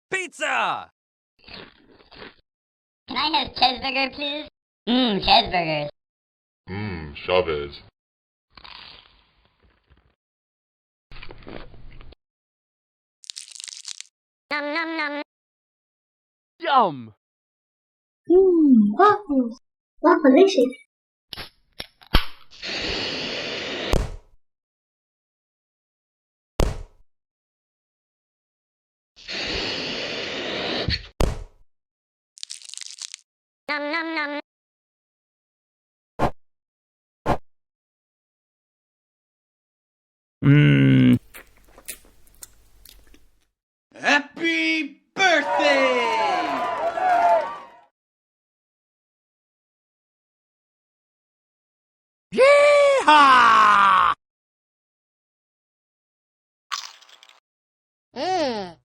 Pizza! Can I have cheeseburger, please? Cheeseburgers. Chavez. Nom nom nom. Yum! Waffles. Waffleicious. Nom nom nom. Happy birthday! Yeehaw! Mmm.